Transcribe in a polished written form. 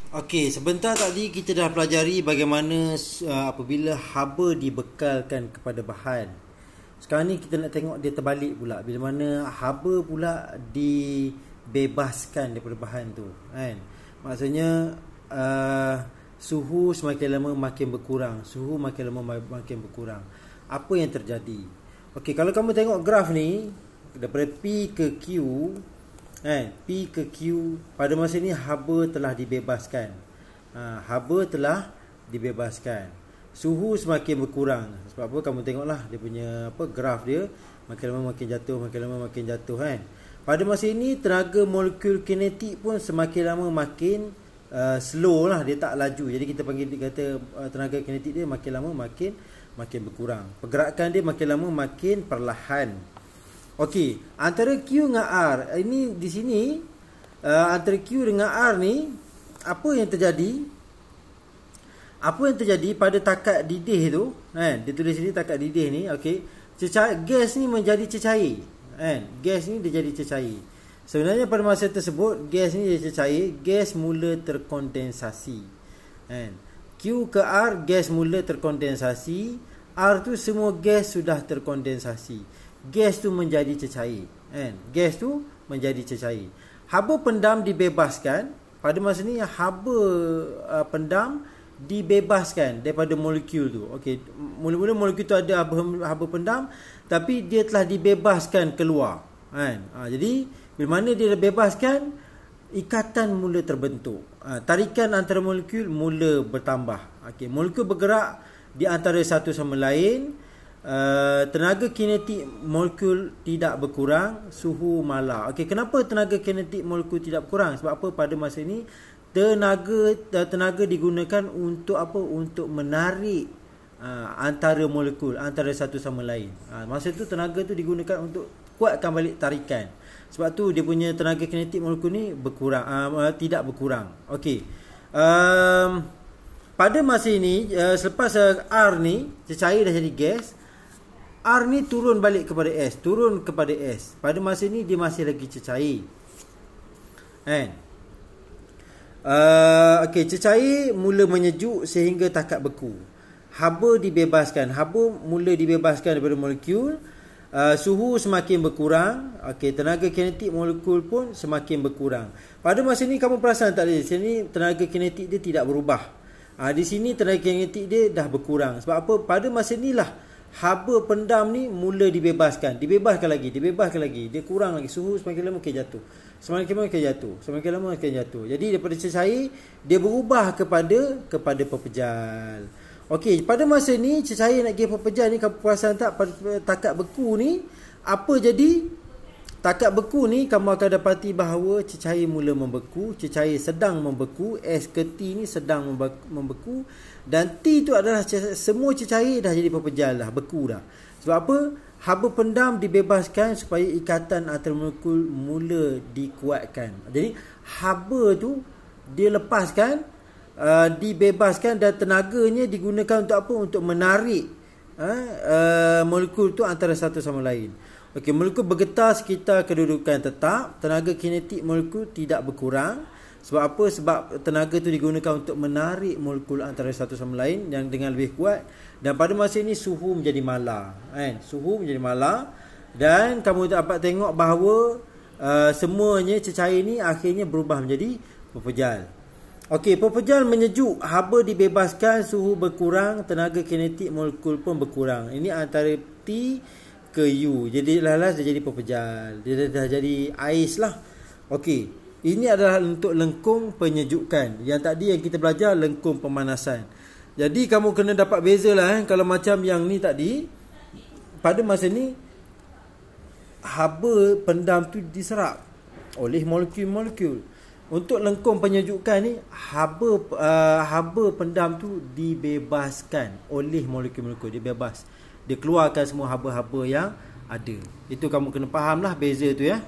Okey, sebentar tadi kita dah pelajari bagaimana apabila haba dibekalkan kepada bahan. Sekarang ni kita nak tengok dia terbalik pula. Bila mana haba pula dibebaskan daripada bahan tu, kan? Maksudnya suhu semakin lama makin berkurang. Suhu makin lama makin berkurang. Apa yang terjadi? Okey, kalau kamu tengok graf ni daripada P ke Q, P ke Q, pada masa ni haba telah dibebaskan. Haba telah dibebaskan. Suhu semakin berkurang. Sebab apa? Kamu tengoklah dia punya graf dia makin lama makin jatuh, makin lama makin jatuh, kan. Pada masa ini tenaga molekul kinetik pun semakin lama makin slow lah, dia tak laju. Jadi kita panggil, kata tenaga kinetik dia makin lama makin berkurang. Pergerakan dia makin lama makin perlahan. Okey, antara Q dengan R, ini di sini antara Q dengan R ni, apa yang terjadi? Apa yang terjadi pada takat didih tu, kan? Dia tulis sini takat didih ni, okey. Gas ni menjadi cecair, kan? Gas ni dia jadi cecair. Sebenarnya pada masa tersebut gas ni dia cecair, gas mula terkondensasi, kan? Q ke R, gas mula terkondensasi. R tu semua gas sudah terkondensasi. Gas tu menjadi cecair, kan? Gas tu menjadi cecair. Haba pendam dibebaskan. Pada masa ni haba pendam dibebaskan daripada molekul tu. Okey, mula-mula molekul tu ada haba pendam, tapi dia telah dibebaskan keluar, kan? Jadi bila mana dia dibebaskan, ikatan mula terbentuk. Tarikan antara molekul mula bertambah. Okey, molekul bergerak di antara satu sama lain. Tenaga kinetik molekul tidak berkurang, suhu malar. Okey, kenapa tenaga kinetik molekul tidak berkurang? Sebab apa? Pada masa ini tenaga digunakan untuk apa? Untuk menarik antara molekul, antara satu sama lain. Masa tu tenaga tu digunakan untuk kuatkan balik tarikan. Sebab tu dia punya tenaga kinetik molekul ni berkurang, tidak berkurang. Okey. Pada masa ini, selepas R ni cecair dah jadi gas, R ni turun balik kepada S, turun kepada S. Pada masa ni dia masih lagi cecair, kan? Okey, cecair mula menyejuk sehingga takat beku. Haba dibebaskan, haba mula dibebaskan daripada molekul. Suhu semakin berkurang. Okey, tenaga kinetik molekul pun semakin berkurang. Pada masa ni kamu perasan tak, di sini tenaga kinetik dia tidak berubah. Di sini tenaga kinetik dia dah berkurang. Sebab apa? Pada masa inilah haba pendam ni mula dibebaskan. Dibebaskan lagi. Dia kurang lagi. Suhu semakin lama makin jatuh. Semakin lama makin jatuh. Jadi daripada cecair dia berubah kepada pepejal. Okey, pada masa ni cecair nak pergi pepejal ni, kamu perasan tak pada takat beku ni apa jadi? Takat beku ni kamu akan dapati bahawa cecair mula membeku, cecair sedang membeku, S ke T ni sedang membeku, dan T tu adalah semua cecair dah jadi pepejal dah, beku dah. Sebab apa? Haba pendam dibebaskan supaya ikatan antara molekul mula dikuatkan. Jadi haba tu dia lepaskan, dibebaskan, dan tenaganya digunakan untuk apa? Untuk menarik molekul tu antara satu sama lain. Okey, molekul bergetar sekitar kedudukan tetap. Tenaga kinetik molekul tidak berkurang. Sebab apa? Sebab tenaga tu digunakan untuk menarik molekul antara satu sama lain yang dengan lebih kuat. Dan pada masa ini suhu menjadi malar, kan? Suhu menjadi malar. Dan kamu dapat tengok bahawa semuanya cecair ni akhirnya berubah menjadi pepejal. Okey, pepejal menyejuk, haba dibebaskan, suhu berkurang, tenaga kinetik molekul pun berkurang. Ini antara T ke U. Jadi last dia jadi pepejal. Dia dah jadi ais lah. Okey, ini adalah untuk lengkung penyejukan. Yang tadi yang kita belajar lengkung pemanasan. Jadi kamu kena dapat beza lah, kalau macam yang ni tadi, pada masa ni haba pendam tu diserap oleh molekul-molekul. Untuk lengkung penyejukan ni, haba pendam tu dibebaskan oleh molekul-molekul. Dia bebas. Dia keluarkan semua haba-haba yang ada. Itu kamu kena faham lah beza tu, ya.